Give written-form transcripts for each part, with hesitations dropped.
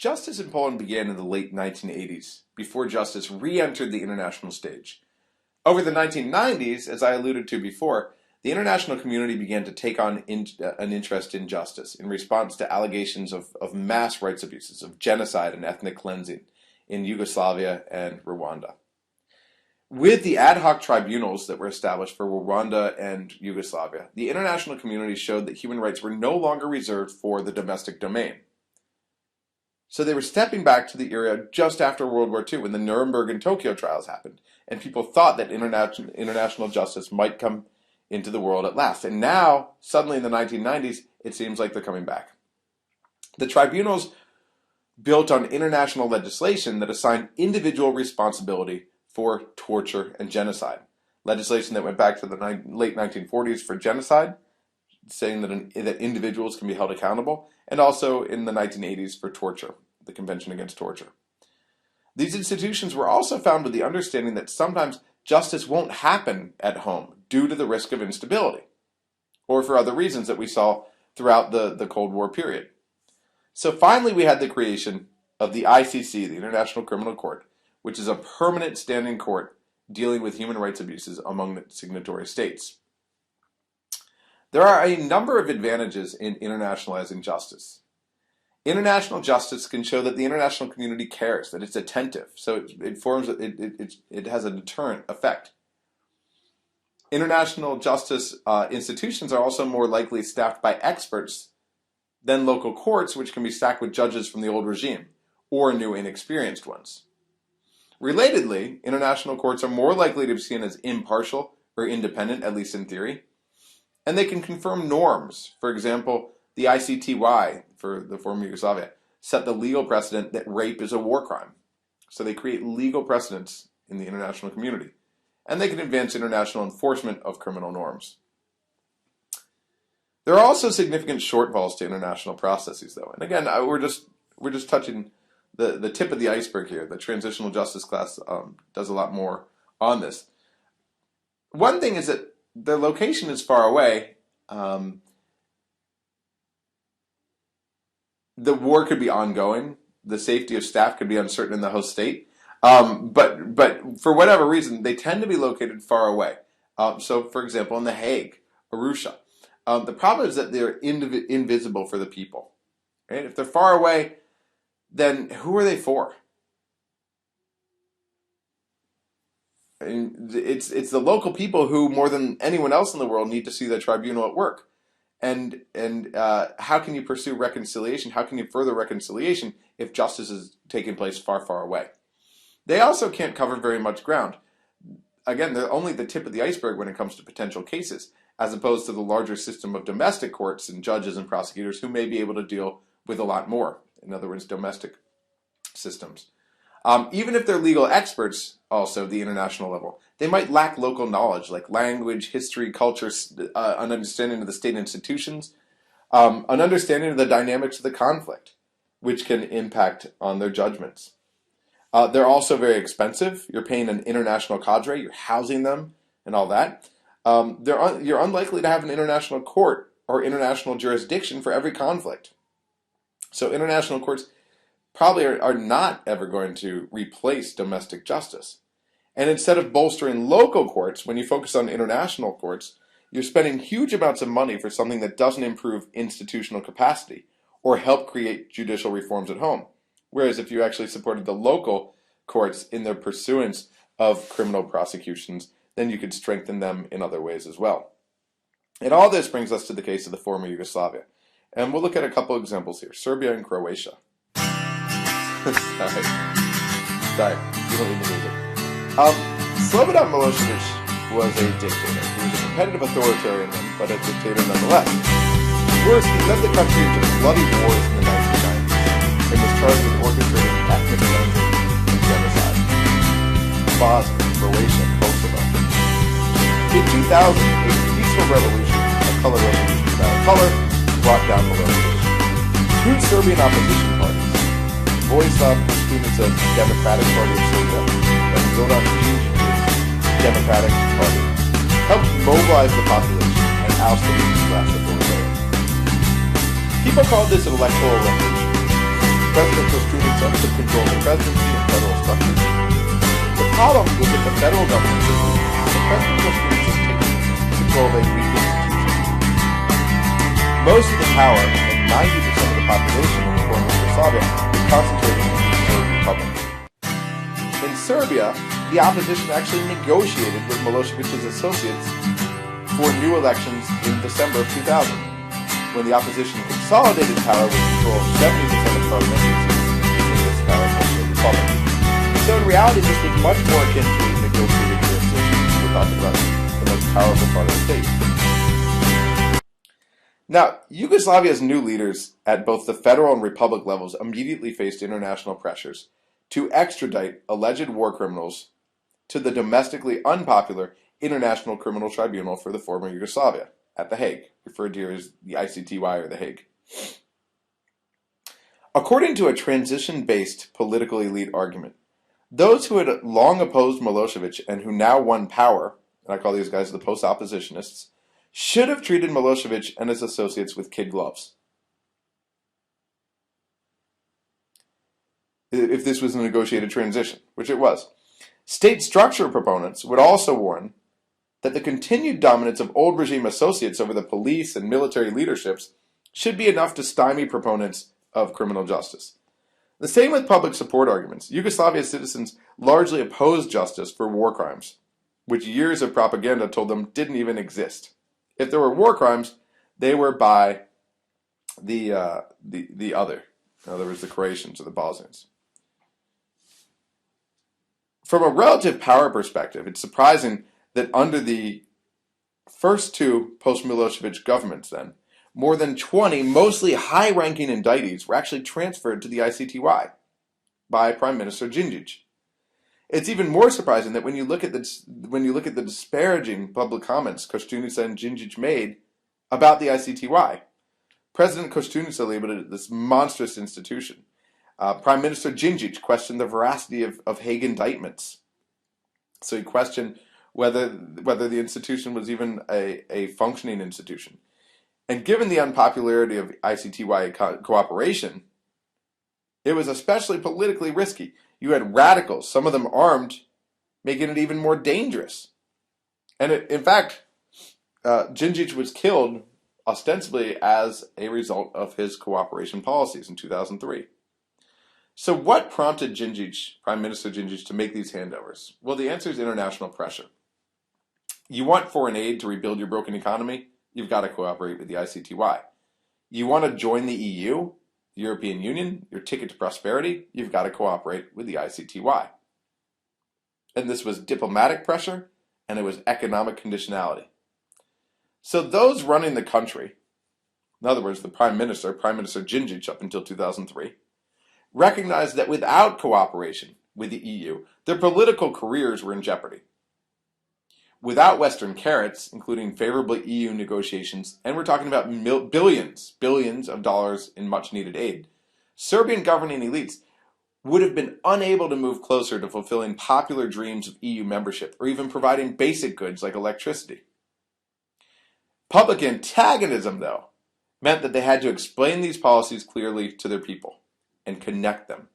Justice in Poland began in the late 1980s, before justice re-entered the international stage. Over the 1990s, as I alluded to before, the international community began to take on an interest in justice in response to allegations of mass rights abuses, of genocide and ethnic cleansing in Yugoslavia and Rwanda. With the ad hoc tribunals that were established for Rwanda and Yugoslavia, the international community showed that human rights were no longer reserved for the domestic domain. So they were stepping back to the era just after World War II when the Nuremberg and Tokyo trials happened, and people thought that international justice might come into the world at last. And now, suddenly in the 1990s, it seems like they're coming back. The tribunals built on international legislation that assigned individual responsibility for torture and genocide. Legislation that went back to the late 1940s for genocide, saying that individuals can be held accountable, and also in the 1980s for torture, the Convention Against Torture. These institutions were also found with the understanding that sometimes justice won't happen at home due to the risk of instability, or for other reasons that we saw throughout the Cold War period. So finally we had the creation of the ICC, the International Criminal Court, which is a permanent standing court dealing with human rights abuses among the signatory states. There are a number of advantages in internationalizing justice. International justice can show that the international community cares, that it's attentive, so it has a deterrent effect. International justice institutions are also more likely staffed by experts than local courts, which can be stacked with judges from the old regime, or new inexperienced ones. Relatedly, international courts are more likely to be seen as impartial or independent, at least in theory, and they can confirm norms. For example, the ICTY, for the former Yugoslavia, set the legal precedent that rape is a war crime. So they create legal precedents in the international community, and they can advance international enforcement of criminal norms. There are also significant shortfalls to international processes, though. And again, we're just touching the tip of the iceberg here. The transitional justice class does a lot more on this. One thing is that the location is far away. The war could be ongoing. The safety of staff could be uncertain in the host state. But for whatever reason, they tend to be located far away. So, for example, in The Hague, Arusha. The problem is that they're invisible for the people. Right? If they're far away, then who are they for? And it's the local people who, more than anyone else in the world, need to see the tribunal at work. And how can you pursue reconciliation? How can you further reconciliation if justice is taking place far, far away? They also can't cover very much ground. Again, they're only the tip of the iceberg when it comes to potential cases, as opposed to the larger system of domestic courts and judges and prosecutors who may be able to deal with a lot more. In other words, domestic systems. Even if they're legal experts, also, the international level, they might lack local knowledge, like language, history, culture, an understanding of the state institutions, an understanding of the dynamics of the conflict, which can impact on their judgments. They're also very expensive. You're paying an international cadre, you're housing them, and all that. You're unlikely to have an international court or international jurisdiction for every conflict. So international courts probably are not ever going to replace domestic justice. And instead of bolstering local courts, when you focus on international courts, you're spending huge amounts of money for something that doesn't improve institutional capacity or help create judicial reforms at home. Whereas if you actually supported the local courts in their pursuance of criminal prosecutions, then you could strengthen them in other ways as well. And all this brings us to the case of the former Yugoslavia. And we'll look at a couple examples here. Serbia and Croatia. Sorry, you don't need the music. Slobodan Milosevic was a dictator. He was a competitive authoritarian, but a dictator nonetheless. Worse, he led the country into bloody wars in the 1990s and was charged with orchestrating ethnic cleansing and genocide. Bosnia, Croatia, Kosovo. In 2000, a peaceful revolution, a color revolution without a color, brought down Milosevic. Two Serbian opposition parties, Vojislav Koštunica's Democratic Party of Serbia and Zoran Đinđić's Democratic Party, helped mobilize the population and oust the leading class authority. People called this an electoral revolution. President Koštunica problem was that the federal government was President Kostunica taking control of a weak institution. Most of the power, and 90% of the population in the former Yugoslavia, was concentrated in the Serb Republic. In Serbia, the opposition actually negotiated with Milosevic's associates for new elections in December of 2000, when the opposition consolidated power with control of 70% of parliamentary seats in this powerful republic. So in reality, this was much more akin to a negotiated jurisdiction. We're talking about the most powerful part of the state. Now, Yugoslavia's new leaders at both the federal and republic levels immediately faced international pressures to extradite alleged war criminals to the domestically unpopular International Criminal Tribunal for the former Yugoslavia at The Hague, referred to as the ICTY or The Hague. According to a transition-based political elite argument, those who had long opposed Milosevic and who now won power, and I call these guys the post-oppositionists, should have treated Milosevic and his associates with kid gloves. If this was a negotiated transition, which it was. State structure proponents would also warn that the continued dominance of old regime associates over the police and military leaderships should be enough to stymie proponents of criminal justice. The same with public support arguments. Yugoslavia's citizens largely opposed justice for war crimes, which years of propaganda told them didn't even exist. If there were war crimes, they were by the other. In other words, the Croatians or the Bosnians. From a relative power perspective, it's surprising that under the first two post-Milosevic governments then, more than 20 mostly high-ranking indictees were actually transferred to the ICTY by Prime Minister Djindjic. It's even more surprising that when you look at the disparaging public comments Kostunica and Djindjic made about the ICTY, President Kostunica labeled it this monstrous institution. Prime Minister Djindjic questioned the veracity of Hague indictments. So he questioned whether the institution was even a functioning institution. And given the unpopularity of ICTY cooperation, it was especially politically risky. You had radicals, some of them armed, making it even more dangerous. And in fact, Djindjic was killed ostensibly as a result of his cooperation policies in 2003. So what prompted Djindjic, Prime Minister Djindjic, to make these handovers? Well, the answer is international pressure. You want foreign aid to rebuild your broken economy? You've got to cooperate with the ICTY. You want to join the EU, the European Union, your ticket to prosperity? You've got to cooperate with the ICTY. And this was diplomatic pressure, and it was economic conditionality. So those running the country, in other words, the Prime Minister Djindjic up until 2003, recognized that without cooperation with the EU, their political careers were in jeopardy. Without Western carrots, including favorable EU negotiations, and we're talking about billions of dollars in much-needed aid, Serbian governing elites would have been unable to move closer to fulfilling popular dreams of EU membership, or even providing basic goods like electricity. Public antagonism, though, meant that they had to explain these policies clearly to their people and connect them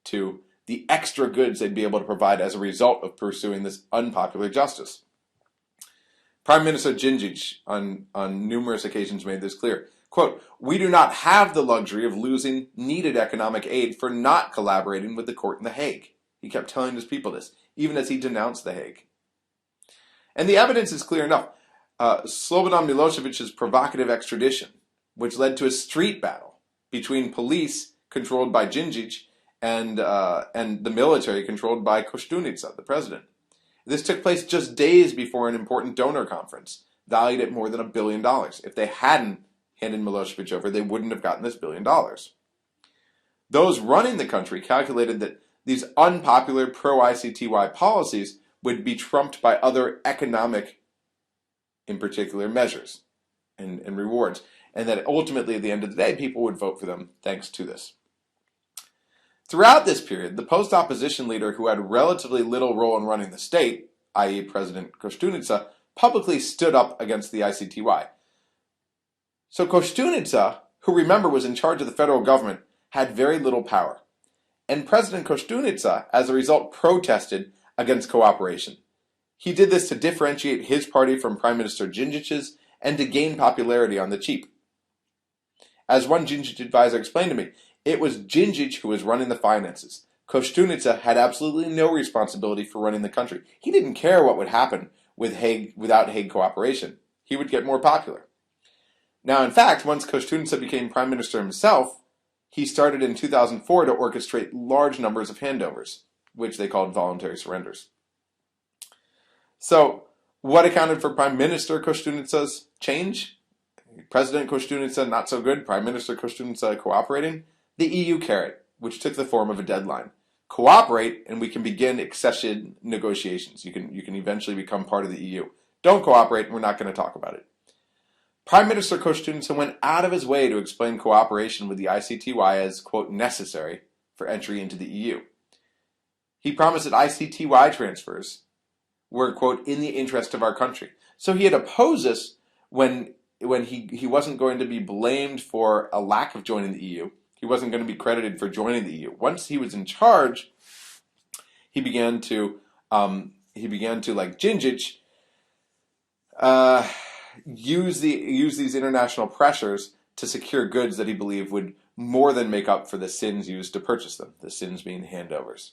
to the extra goods they'd be able to provide as a result of pursuing this unpopular justice. Prime Minister Djindjic on numerous occasions made this clear. Quote, "We do not have the luxury of losing needed economic aid for not collaborating with the court in The Hague." He kept telling his people this, even as he denounced The Hague. And the evidence is clear enough. Slobodan Milosevic's provocative extradition, which led to a street battle between police controlled by Djindjic and the military controlled by Kostunica, the president. This took place just days before an important donor conference, valued at more than $1 billion. If they hadn't handed Milosevic over, they wouldn't have gotten this $1 billion. Those running the country calculated that these unpopular pro-ICTY policies would be trumped by other economic, in particular, measures and rewards, and that ultimately, at the end of the day, people would vote for them thanks to this. Throughout this period, the post-opposition leader who had relatively little role in running the state, i.e. President Kostunica, publicly stood up against the ICTY. So Kostunica, who remember was in charge of the federal government, had very little power. And President Kostunica, as a result, protested against cooperation. He did this to differentiate his party from Prime Minister Djindjic's and to gain popularity on the cheap. As one Djindjic advisor explained to me, it was Djindjic who was running the finances. Koštunica had absolutely no responsibility for running the country. He didn't care what would happen without Hague cooperation. He would get more popular. Now, in fact, once Koštunica became prime minister himself, he started in 2004 to orchestrate large numbers of handovers, which they called voluntary surrenders. So, what accounted for Prime Minister Koštunica's change? President Koštunica, not so good. Prime Minister Koštunica cooperating. The EU carrot, which took the form of a deadline. Cooperate, and we can begin accession negotiations. You can eventually become part of the EU. Don't cooperate, and we're not going to talk about it. Prime Minister Koštunica went out of his way to explain cooperation with the ICTY as, quote, necessary for entry into the EU. He promised that ICTY transfers were, quote, in the interest of our country. So he had opposed this when he wasn't going to be blamed for a lack of joining the EU. He wasn't going to be credited for joining the EU. Once he was in charge, he began to like Djindjic, use these international pressures to secure goods that he believed would more than make up for the sins used to purchase them. The sins being handovers.